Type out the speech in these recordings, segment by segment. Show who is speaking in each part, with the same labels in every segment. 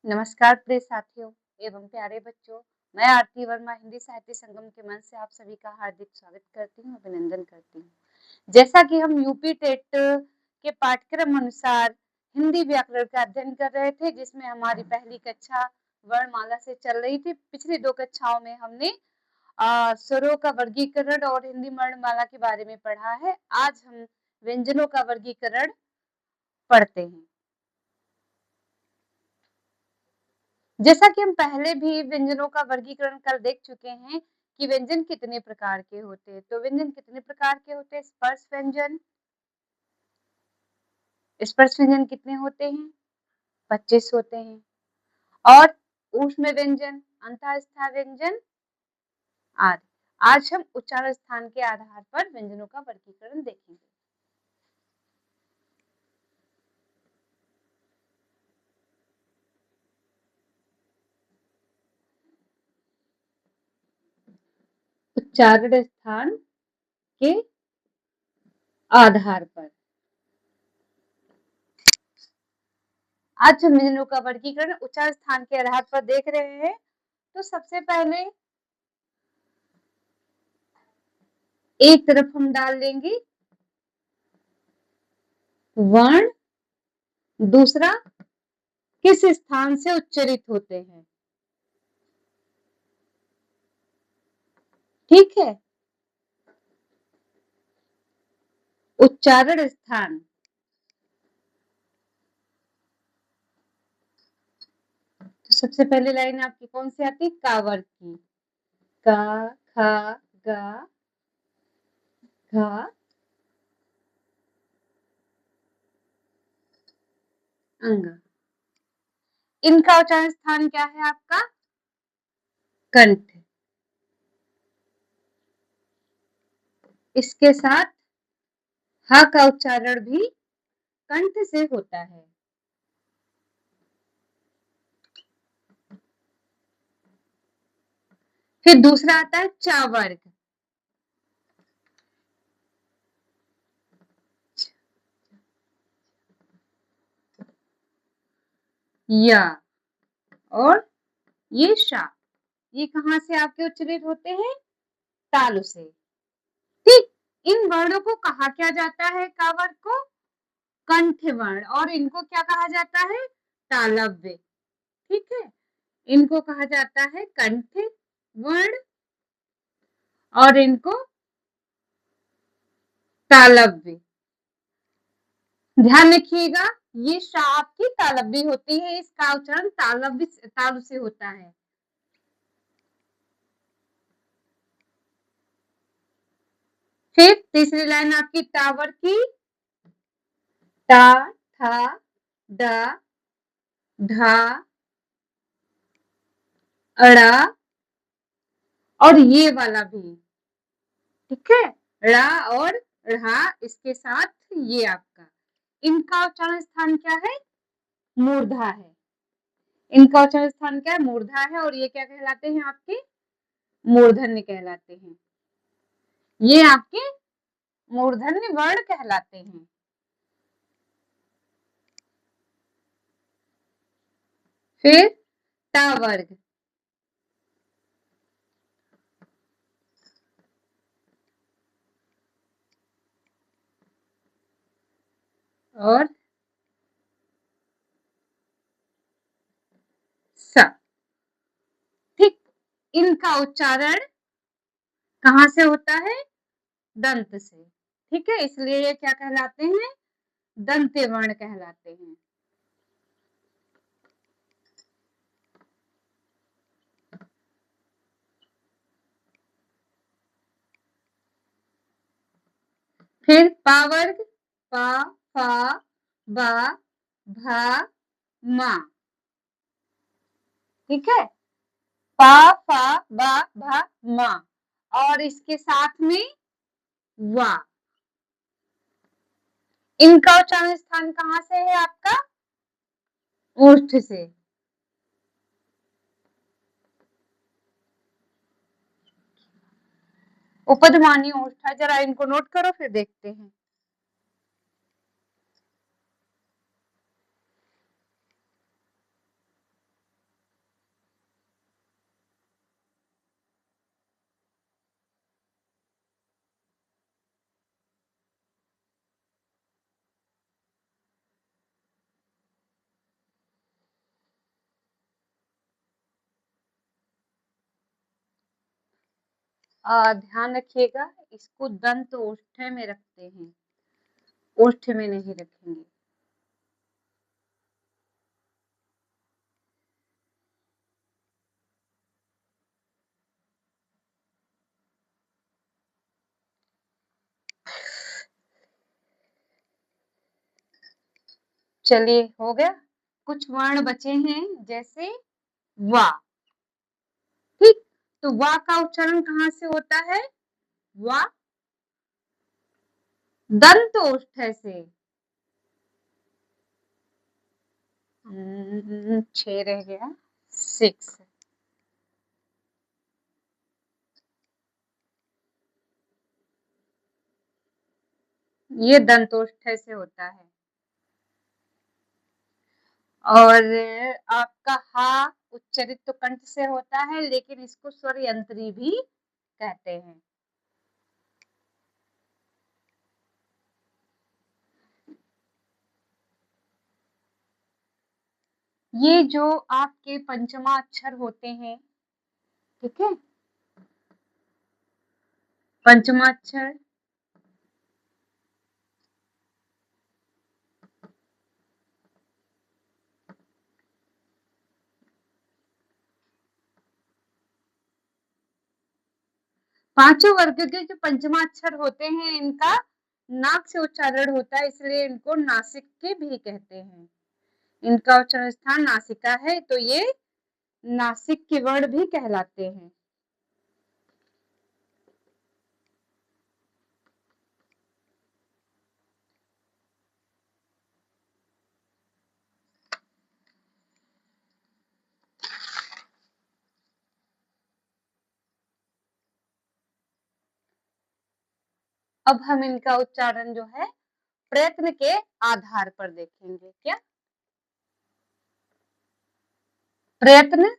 Speaker 1: नमस्कार प्रिय साथियों एवं प्यारे बच्चों। मैं आरती वर्मा हिंदी साहित्य संगम के मंच से आप सभी का हार्दिक स्वागत करती हूँ, अभिनंदन करती हूँ। जैसा कि हम यूपी टेट के पाठ्यक्रम अनुसार हिंदी व्याकरण का अध्ययन कर रहे थे, जिसमें हमारी पहली कक्षा वर्णमाला से चल रही थी। पिछली दो कक्षाओं में हमने स्वरों का वर्गीकरण और हिंदी वर्णमाला के बारे में पढ़ा है। आज हम व्यंजनों का वर्गीकरण पढ़ते हैं। जैसा कि हम पहले भी व्यंजनों का वर्गीकरण कर देख चुके हैं कि व्यंजन कितने प्रकार के होते हैं। तो व्यंजन कितने प्रकार के होते हैं? स्पर्श व्यंजन। स्पर्श व्यंजन कितने होते हैं? 25 होते हैं। और ऊष्म व्यंजन, अंतःस्था व्यंजन आदि। आज हम उच्चारण स्थान के आधार पर व्यंजनों का वर्गीकरण देखेंगे। उच्चारण स्थान के आधार पर आज हम व्यंजनों का वर्गीकरण उच्चारण स्थान के आधार पर देख रहे हैं। तो सबसे पहले एक तरफ हम डाल लेंगे वर्ण, दूसरा किस स्थान से उच्चरित होते हैं। ठीक है, उच्चारण स्थान। तो सबसे पहले लाइन आपकी कौन सी आती है? कावर की। का, खा, गा, घा, अंग। इनका उच्चारण स्थान क्या है आपका? कंठ। इसके साथ हा का उच्चारण भी कंठ से होता है। फिर दूसरा आता है चा वर्ग। या और ये शा, ये कहां से आपके उच्चरित होते हैं? तालु से। ठीक, इन वर्णों को कहा क्या जाता है? कावर को कंठ वर्ण, और इनको क्या कहा जाता है? तालव्य। ठीक है, इनको कहा जाता है कंठ वर्ण और इनको तालव्य। ध्यान रखिएगा, ये शा आपकी तालव्य होती है, इसका उच्चारण तालव्य तालु से होता है। फिर तीसरी लाइन आपकी टावर की। टा, था, दा, धा, अड़ा और ये वाला भी। ठीक है, ड़ा और ढ़ा, इसके साथ ये आपका। इनका उच्चारण स्थान क्या है? मूर्धा है। इनका उच्चारण स्थान क्या है? मूर्धा है। और ये क्या कहलाते हैं? आपके मूर्धन्य कहलाते हैं। ये आपके मूर्धन्य वर्ण कहलाते हैं। फिर टा वर्ग। और सा। ठीक, इनका उच्चारण कहां से होता है? दंत से। ठीक है, इसलिए ये क्या कहलाते हैं? दंत्य वर्ण कहलाते हैं। फिर पा वर्ग। पा, फा, बा, भा, मा। ठीक है, पा, फा, बा, भा, मा और इसके साथ में वा। इनका उच्चारण स्थान कहां से है आपका? ओष्ठ से। उपधमानी ओष्ठ है, जरा इनको नोट करो फिर देखते हैं। ध्यान रखिएगा, इसको दंत ओष्ठ में रखते हैं, ओष्ठ में नहीं रखेंगे। चलिए हो गया। कुछ वर्ण बचे हैं जैसे वा, ठीक, तो वा का उच्चारण कहाँ से होता है? वा दंत ओष्ठ से। 6 रह गया, 6। ये दंतोष्ठ से होता है। और आपका हा उच्चरित तो कंठ से होता है, लेकिन इसको स्वर यंत्री भी कहते हैं। ये जो आपके पंचमा अक्षर होते हैं, ठीक है, पंचमा अक्षर, पांचों वर्ग के जो पंचमा अक्षर होते हैं, इनका नाक से उच्चारण होता है, इसलिए इनको नासिक के भी कहते हैं। इनका उच्चारण स्थान नासिका है, तो ये नासिक के वर्ण भी कहलाते हैं। अब हम इनका उच्चारण जो है प्रयत्न के आधार पर देखेंगे। क्या प्रयत्न?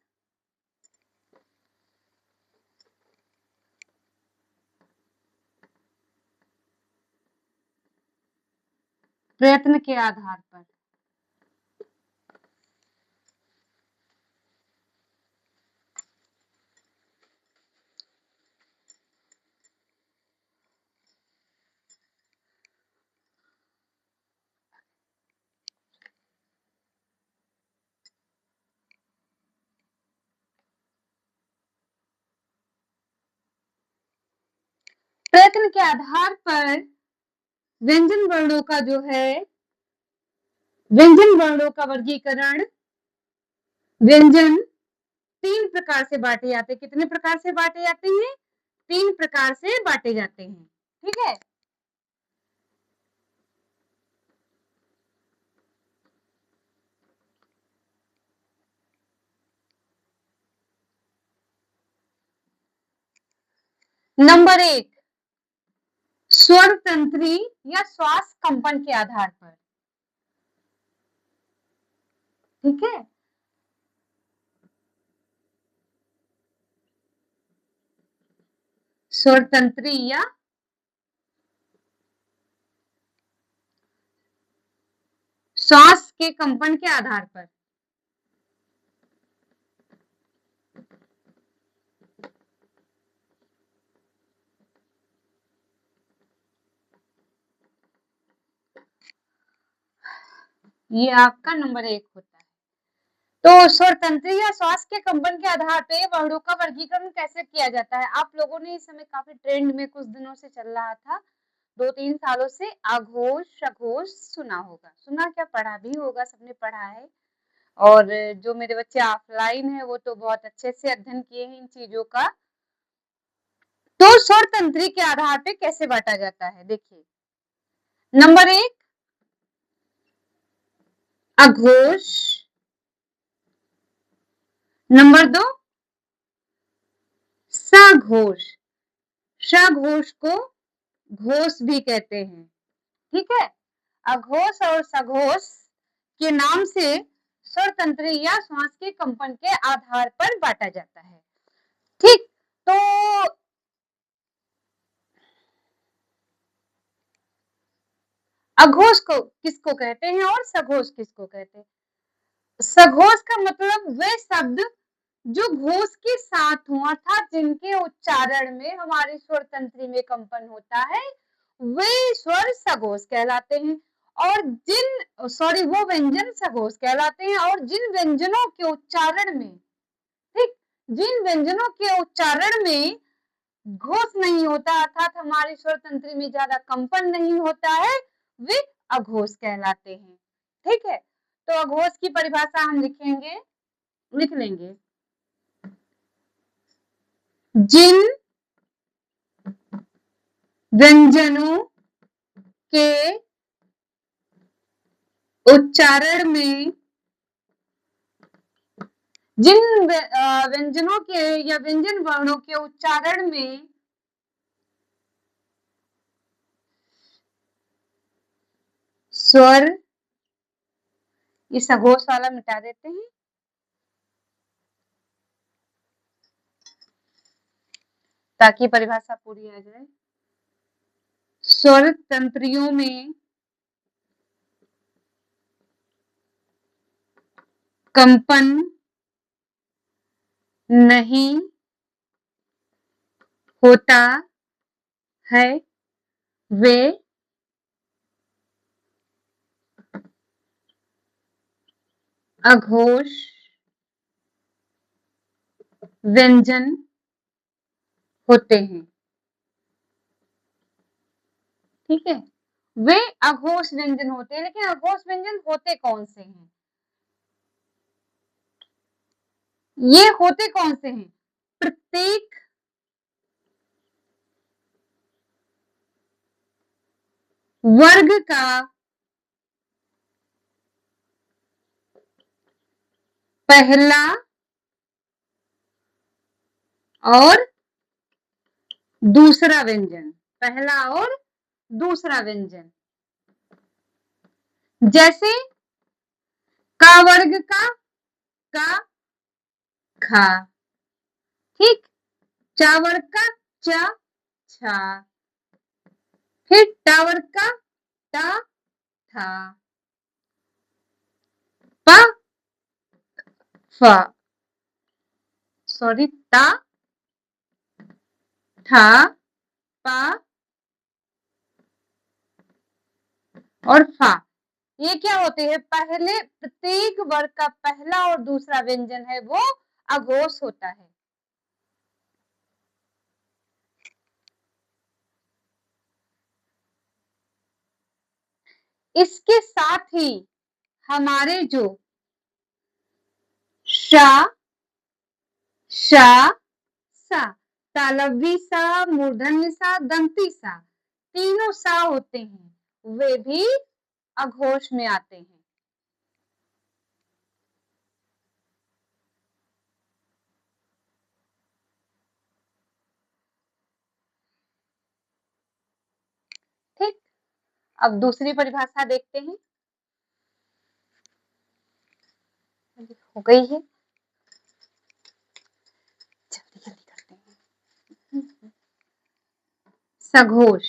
Speaker 1: प्रयत्न के आधार पर। प्रयत्न के आधार पर व्यंजन वर्णों का जो है, व्यंजन वर्णों का वर्गीकरण, व्यंजन 3 प्रकार से बांटे जाते हैं। कितने प्रकार से बांटे जाते हैं? 3 प्रकार से बांटे जाते हैं, ठीक है। नंबर 1, स्वर तंत्री या श्वास कंपन के आधार पर, ठीक है। स्वर तंत्री या श्वास के कंपन के आधार पर। ये आपका नंबर 1 होता है। तो स्वर तंत्री या श्वास के कंपन के आधार पे वर्णों का वर्गीकरण कैसे किया जाता है? आप लोगों ने इस समय काफी ट्रेंड में कुछ दिनों से चल रहा था, 2-3 सालों से आघोष सघोष सुना होगा, सुना क्या, पढ़ा भी होगा, सबने पढ़ा है। और जो मेरे बच्चे ऑफलाइन है वो तो बहुत अच्छे से अध्ययन किए हैं इन चीजों का। तो स्वर तंत्री के आधार पे कैसे बांटा जाता है, देखिए। नंबर 1, अघोष। नंबर 2, सघोष। सघोष को घोष भी कहते हैं, ठीक है। अघोष और सघोष के नाम से स्वर तंत्र या श्वास के कंपन के आधार पर बांटा जाता है, ठीक। तो अघोष को किसको कहते हैं और सघोष किसको कहते हैं? सघोष का मतलब वे शब्द जो घोष के साथ हो अर्थात जिनके उच्चारण में हमारे स्वर तंत्री में कंपन होता है वे स्वर सघोष कहलाते हैं और वो व्यंजन सघोष कहलाते हैं और जिन व्यंजनों के उच्चारण में ठीक जिन व्यंजनों के उच्चारण में घोष नहीं होता अर्थात हमारे स्वर तंत्र में ज्यादा कंपन नहीं होता है वे अघोष कहलाते हैं। ठीक है, तो अघोष की परिभाषा हम लिख लेंगे जिन व्यंजनों के उच्चारण में जिन व्यंजनों के या व्यंजन वर्णों के उच्चारण में स्वर, इस अघोष वाला मिटा देते हैं, ताकि परिभाषा पूरी आ जाए। स्वर तंत्रियों में कंपन नहीं होता है वे अघोष व्यंजन होते हैं। ठीक है, वे अघोष व्यंजन होते हैं, लेकिन अघोष व्यंजन होते कौन से हैं? ये होते कौन से हैं? प्रत्येक वर्ग का पहला और दूसरा व्यंजन, पहला और दूसरा व्यंजन, जैसे का वर्ग का खा, ठीक, चा वर्ग का चा छा, फिर टा वर्ग का टा था, पा फा, सॉरी ता था पा और फा, ये क्या होते हैं? पहले प्रत्येक वर्ग का पहला और दूसरा व्यंजन है वो अघोष होता है। इसके साथ ही हमारे जो शा, शा, सा, तालव्य सा, मूर्धन्य सा, दंती सा, तीनों सा होते हैं, वे भी अघोष में आते हैं। ठीक, अब दूसरी परिभाषा देखते हैं, हो गई है, जल्दी जल्दी करते हैं। सघोष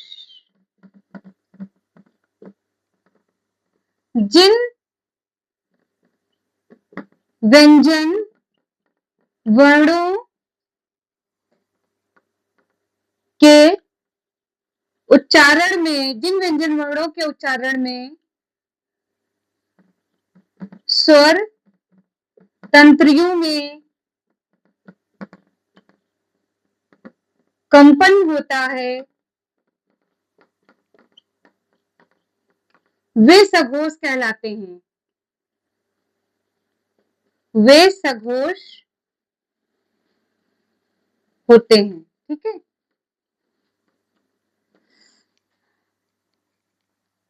Speaker 1: जिन व्यंजन वर्णों के उच्चारण में, जिन व्यंजन वर्णों के उच्चारण में स्वर तंत्रियों में कंपन होता है वे सघोष कहलाते हैं, वे सघोष होते हैं। ठीक है,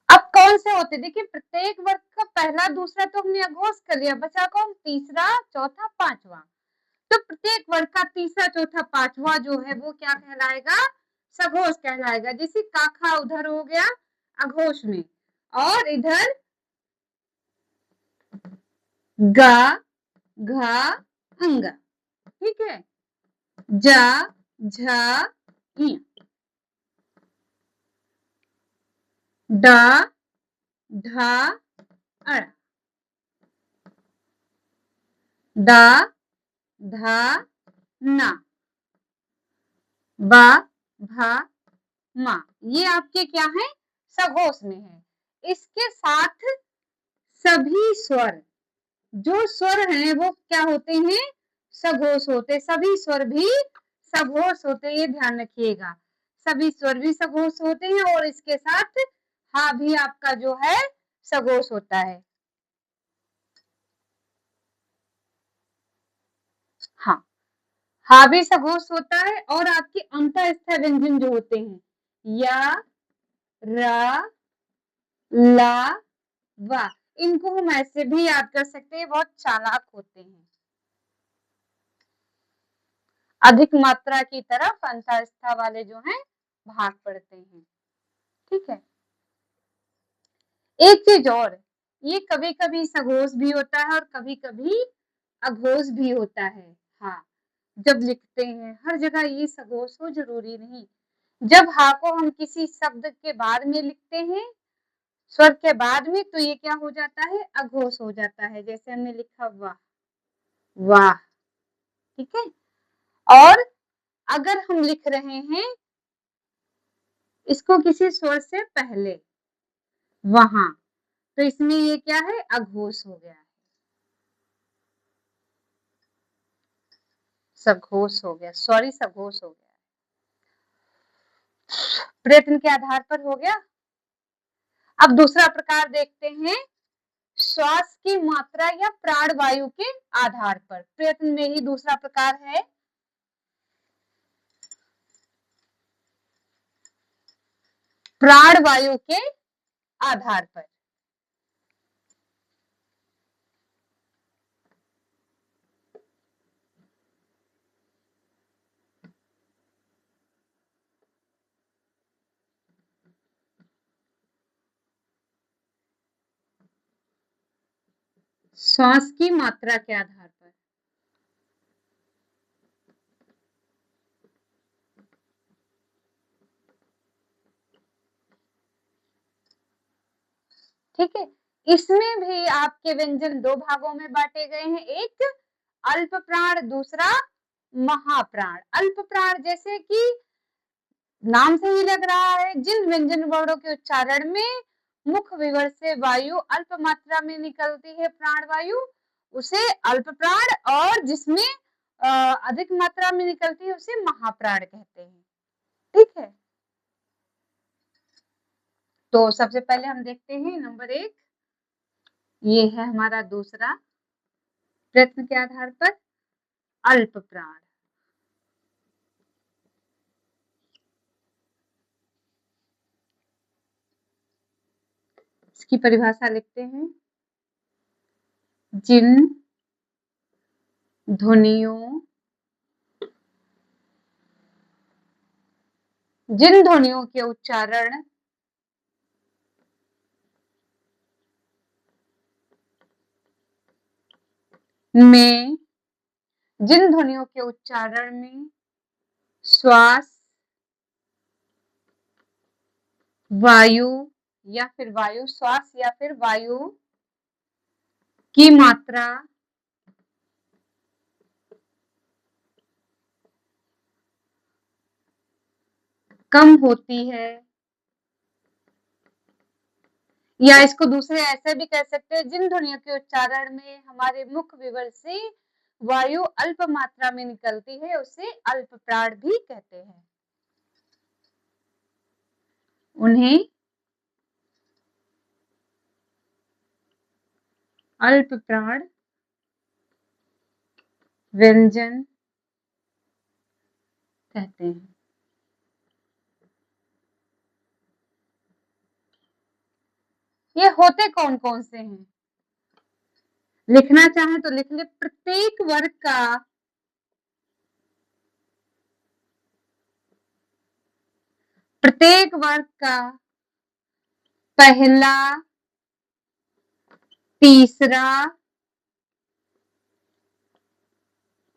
Speaker 1: अब कौन से होते? देखिए, प्रत्येक वर्ग का पहला दूसरा तो हमने अघोष कर लिया, बचा कौन? तीसरा, चौथा, पांचवा। तो प्रत्येक वर्ग का तीसरा, चौथा, पांचवा जो है वो क्या कहलाएगा? सघोष कहलाएगा। जैसे काखा उधर हो गया अघोष में, और इधर गा, घा, अंगा, ठीक है, जा, झा, ई, डा, ढा, अड़ा, दा, धा ना, बा भा मा, ये आपके क्या है, सघोष में है। इसके साथ सभी स्वर, जो स्वर हैं वो क्या होते हैं, सघोष होते, सभी स्वर भी सघोष होते, ये ध्यान रखिएगा, सभी स्वर भी सघोष होते हैं और इसके साथ हा भी आपका जो है सघोष होता है। हाँ, हा भी सघोष होता है और आपके अंतःस्थ व्यंजन जो होते हैं, या, रा, ला, वा, इनको हम ऐसे भी याद कर सकते हैं, बहुत चालाक होते हैं। अधिक मात्रा की तरफ अंतःस्थ वाले जो हैं भाग पड़ते हैं। ठीक है, एक चीज और, ये कभी कभी सघोष भी होता है और कभी कभी अघोष भी होता है। हाँ, जब लिखते हैं हर जगह ये सघोष हो जरूरी नहीं। जब हा को हम किसी शब्द के बाद में लिखते हैं, स्वर के बाद में, तो ये क्या हो जाता है, अघोष हो जाता है। जैसे हमने लिखा वाह, वाह, ठीक है। और अगर हम लिख रहे हैं इसको किसी स्वर से पहले, वहां, तो इसमें ये क्या है, अघोष हो गया है, सघोष हो गया, सॉरी सघोष हो गया। प्रयत्न के आधार पर हो गया। अब दूसरा प्रकार देखते हैं, श्वास की मात्रा या प्राणवायु के आधार पर। प्रयत्न में ही दूसरा प्रकार है, प्राणवायु के आधार पर। श्वास की मात्रा के आधार पर। ठीक है, इसमें भी आपके व्यंजन दो भागों में बांटे गए हैं, एक अल्प प्राण, दूसरा महाप्राण। अल्प प्राण जैसे कि नाम से ही लग रहा है, जिन व्यंजन वर्णों के उच्चारण में मुख विवर से वायु अल्प मात्रा में निकलती है, प्राण वायु, उसे अल्प प्राण, और जिसमें अधिक मात्रा में निकलती है उसे महाप्राण कहते हैं। ठीक है, तो सबसे पहले हम देखते हैं नंबर 1, ये है हमारा दूसरा प्रयत्न के आधार पर, अल्प प्राण। इसकी परिभाषा लिखते हैं, जिन ध्वनियों के उच्चारण में, जिन ध्वनियों के उच्चारण में श्वास, वायु या फिर वायु, श्वास या फिर वायु की मात्रा कम होती है, या इसको दूसरे ऐसे भी कह सकते हैं, जिन ध्वनियों के उच्चारण में हमारे मुख विवर से वायु अल्प मात्रा में निकलती है, उसे अल्प प्राण भी कहते हैं। उन्हें अल्प प्राण व्यंजन कहते हैं। ये होते कौन कौन से हैं, लिखना चाहें तो लिख ले। प्रत्येक वर्ग का पहला, तीसरा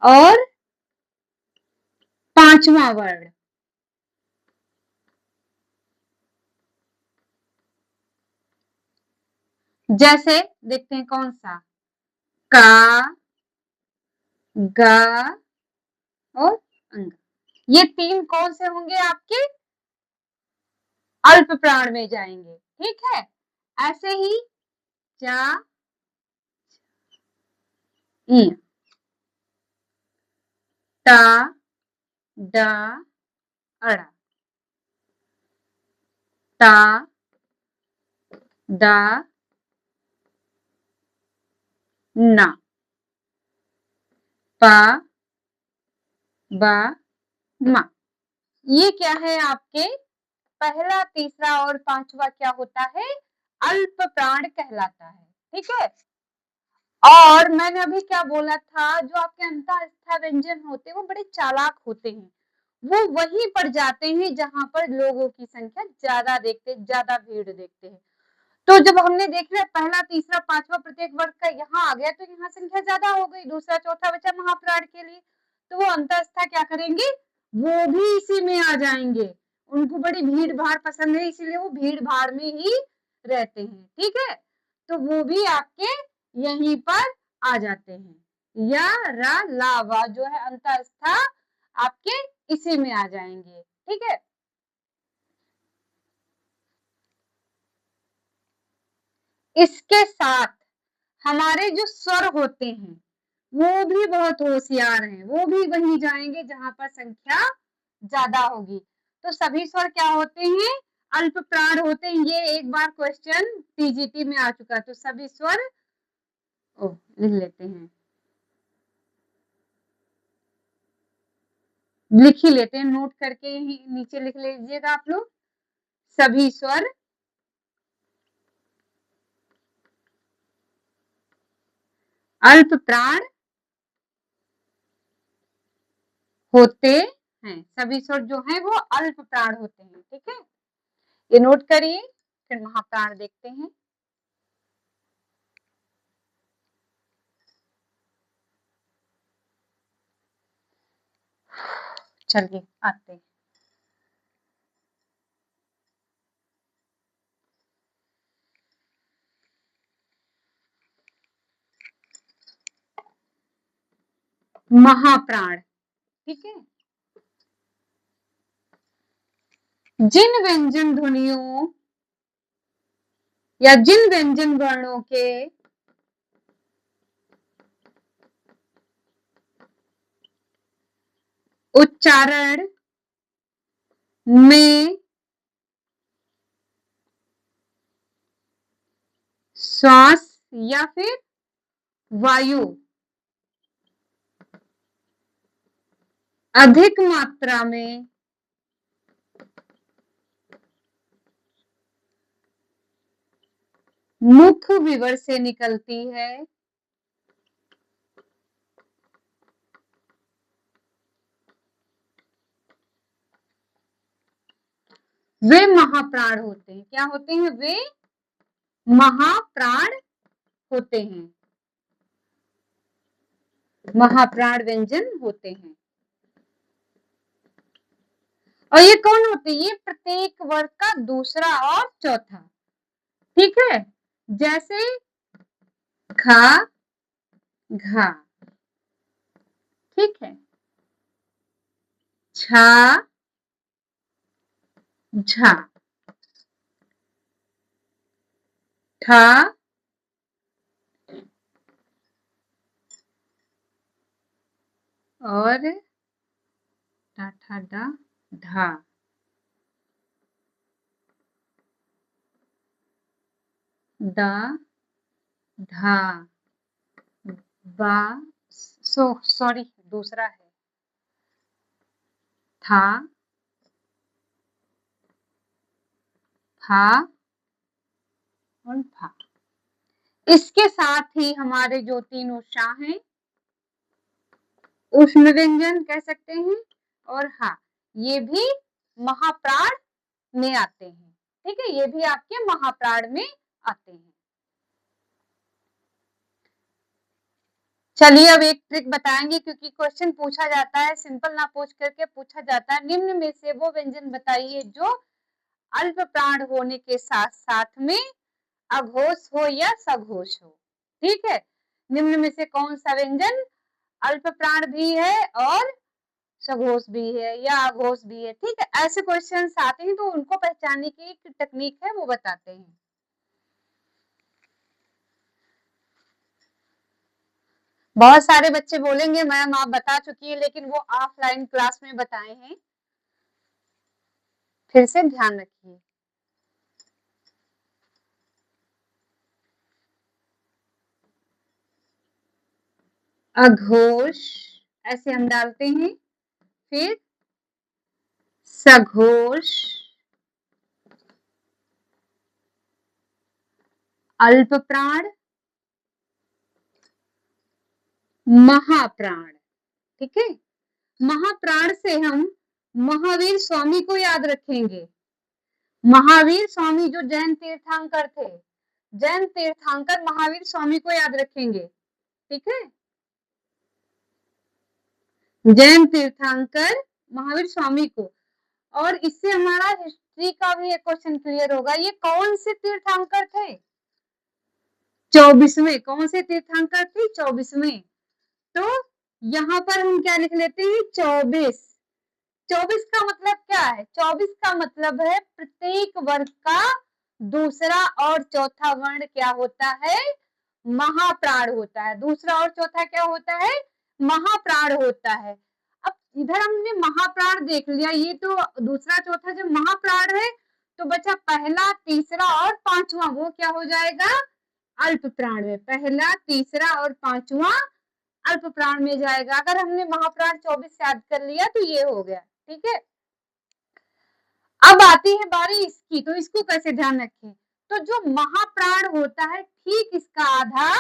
Speaker 1: और पांचवा वर्ण, जैसे देखते हैं कौन सा, का, गा और अंग। ये तीन कौन से होंगे आपके? अल्प प्राण में जाएंगे, ठीक है। ऐसे ही चा, ई, टा, डा, अड़ा, टा, डा, ना, पा, बा, मा। ये क्या है आपके? पहला, तीसरा और पांचवा क्या होता है? अल्प प्राण कहलाता है, ठीक है। और मैंने अभी क्या बोला था, जो आपके अंतःस्थ व्यंजन होते हैं वो बड़े चालाक होते हैं, वो वहीं पर जाते हैं जहां पर लोगों की संख्या ज्यादा ज्यादा भीड़ देखते हैं। तो जब हमने देख लिया पहला, तीसरा, पांचवा प्रत्येक वर्ग का यहाँ आ गया, तो यहाँ संख्या ज्यादा हो गई, दूसरा, चौथा बचा महाप्राण के लिए, तो वो अंतःस्थ क्या करेंगे? वो भी इसी में आ जाएंगे। उनको बड़ी भीड़ भाड़ पसंद है, इसीलिए वो भीड़ भाड़ में ही रहते हैं, ठीक है। तो वो भी आपके यहीं पर आ जाते हैं। या रा लावा जो है अंतःस्थ आपके इसी में आ जाएंगे, ठीक है। इसके साथ हमारे जो स्वर होते हैं वो भी बहुत होशियार हैं, वो भी वहीं जाएंगे जहां पर संख्या ज्यादा होगी। तो सभी स्वर क्या होते हैं? अल्प प्राण होते हैं। ये एक बार क्वेश्चन टीजीटी में आ चुका, तो सभी स्वर लिख लेते हैं, लिख ही लेते हैं, नोट करके ही नीचे लिख लीजिएगा आप लोग। सभी स्वर अल्प प्राण होते हैं, सभी स्वर जो है वो अल्प प्राण होते हैं, ठीक है। ये नोट करिए, फिर महाप्राण देखते हैं। चलिए आते हैं। महाप्राण, ठीक है। जिन व्यंजन ध्वनियों या जिन व्यंजन वर्णों के उच्चारण में श्वास या फिर वायु अधिक मात्रा में मुख विवर से निकलती है, वे महाप्राण होते हैं। क्या होते हैं? वे महाप्राण होते हैं, महाप्राण व्यंजन होते हैं। और ये कौन होते हैं? ये प्रत्येक वर्ग का दूसरा और चौथा, ठीक है। जैसे खा, घा, ठीक है, छा, झा, ठा, और टा, ठा, डा, ढा, डा, धा, बा, सॉरी दूसरा है, था, फा और फा। इसके साथ ही हमारे जो तीन उषा हैं, उष्ण व्यंजन कह सकते हैं, और हा, ये भी महाप्राण में आते हैं, ठीक है। ये भी आपके महाप्राण में आते हैं। चलिए अब एक ट्रिक बताएंगे, क्योंकि क्वेश्चन पूछा जाता है, सिंपल ना पूछ करके पूछा जाता है। निम्न में से वो व्यंजन बताइए जो अल्प प्राण होने के साथ साथ में अघोष हो या सघोष हो, ठीक है। निम्न में से कौन सा व्यंजन अल्प प्राण भी है और सघोष भी है या अघोष भी है। ठीक है, ऐसे क्वेश्चंस आते हैं तो उनको पहचानने की एक टेक्निक है, वो बताते हैं। बहुत सारे बच्चे बोलेंगे मैम आप बता चुकी है, लेकिन वो ऑफलाइन क्लास में बताए हैं, फिर से ध्यान रखिए। अघोष ऐसे हम डालते हैं, फिर सघोष, अल्प प्राण, महाप्राण। ठीक है, महाप्राण से हम महावीर स्वामी को याद रखेंगे। महावीर स्वामी जो जैन तीर्थंकर थे, जैन तीर्थंकर महावीर स्वामी को याद रखेंगे। ठीक है, जैन तीर्थंकर महावीर स्वामी को। और इससे हमारा हिस्ट्री का भी एक क्वेश्चन क्लियर होगा। ये कौन से तीर्थंकर थे? 24वें। कौन से तीर्थंकर थे? 24वें। तो यहाँ पर हम क्या लिख लेते हैं? 24। 24 का मतलब क्या है? 24 का मतलब है प्रत्येक वर्ग का दूसरा और चौथा वर्ण क्या होता है? महाप्राण होता है। दूसरा और चौथा क्या होता है? महाप्राण होता है। अब इधर हमने महाप्राण देख लिया, ये तो दूसरा चौथा जब महाप्राण है तो बचा पहला, तीसरा और पांचवा, वो क्या हो जाएगा? अल्प प्राण में। पहला, तीसरा और पांचवा अल्प प्राण में जाएगा। अगर हमने महाप्राण 24 याद कर लिया तो ये हो गया। ठीक है, अब आती है बारी इसकी, तो इसको कैसे ध्यान रखें? तो जो महाप्राण होता है ठीक इसका आधा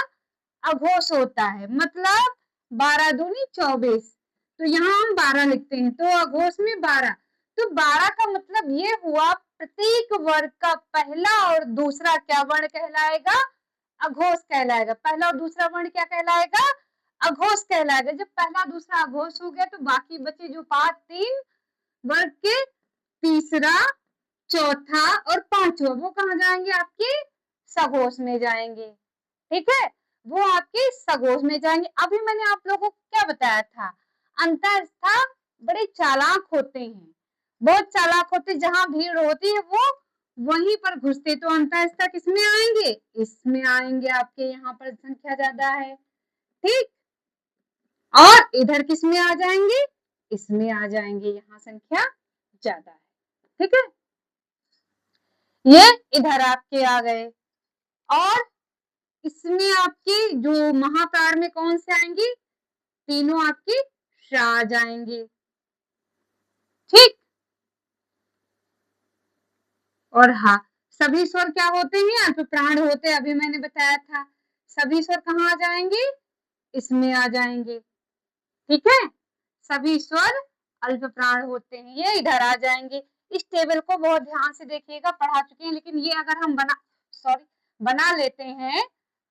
Speaker 1: अघोष होता है, मतलब 12 दूनी 24। तो यहाँ हम 12 लिखते हैं, तो अघोष में 12। तो 12 का मतलब ये हुआ प्रत्येक वर्ग का पहला और दूसरा क्या वर्ण कहलाएगा? अघोष कहलाएगा। पहला और दूसरा वर्ण क्या कहलाएगा? अघोष कहलाएगा। जब पहला दूसरा अघोष हो गया तो बाकी बचे जो 5 3 वर्ग के, तीसरा, चौथा और पांचवा, वो कहाँ जाएंगे? आपके सघोष में जाएंगे। ठीक है, वो आपके सघोष में जाएंगे। अभी मैंने आप लोगों को क्या बताया था? अंतःस्था बड़े चालाक होते हैं, बहुत चालाक होते, जहां भीड़ होती है वो वहीं पर घुसते। तो अंतःस्था किसमें आएंगे? इसमें आएंगे। आपके यहाँ पर संख्या ज्यादा है। ठीक, और इधर किस में आ जाएंगे? इसमें आ जाएंगे, यहाँ संख्या ज्यादा है। ठीक है, ये इधर आपके आ गए। और इसमें आपके जो महाप्राण में कौन से आएंगे? तीनों आपके आ जाएंगे। ठीक, और हाँ, सभी स्वर क्या होते हैं? अल्प प्राण होते हैं। अभी मैंने बताया था सभी स्वर कहाँ आ जाएंगे? इसमें आ जाएंगे। ठीक है, सभी स्वर अल्प प्राण होते हैं, ये इधर आ जाएंगे। इस टेबल को बहुत ध्यान से देखिएगा, पढ़ा चुके हैं, लेकिन ये अगर हम बना लेते हैं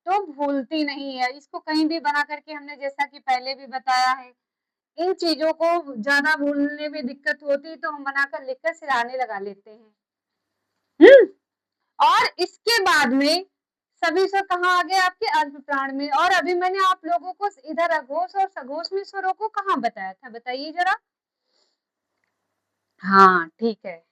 Speaker 1: तो भूलती नहीं है। इसको कहीं भी बना करके, हमने जैसा कि पहले भी बताया है, इन चीजों को ज्यादा भूलने में दिक्कत होती है तो हम बनाकर लिखकर सिराने लगा लेते हैं। और इसके बाद में सभी स्वर कहाँ आ गए? आपके अल्प प्राण में। और अभी मैंने आप लोगों को इधर अघोष और सघोष में स्वरों को कहाँ बताया था? बताइए जरा। हाँ, ठीक है।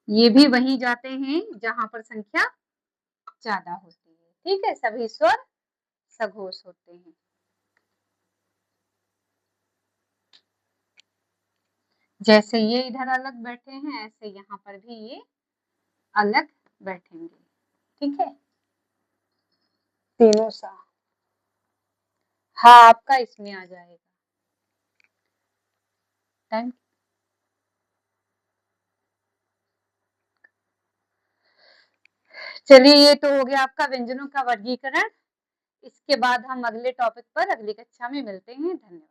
Speaker 1: ये भी वहीं जाते हैं जहां पर संख्या ज्यादा होती है। ठीक है, सभी स्वर सघोष होते हैं। जैसे ये इधर अलग बैठे हैं, ऐसे यहाँ पर भी ये अलग बैठेंगे। ठीक है, तीनों सा। हाँ, आपका इसमें आ जाएगा। टाइम, चलिए, ये तो हो गया आपका व्यंजनों का वर्गीकरण। इसके बाद हम अगले टॉपिक पर अगली कक्षा में मिलते हैं। धन्यवाद।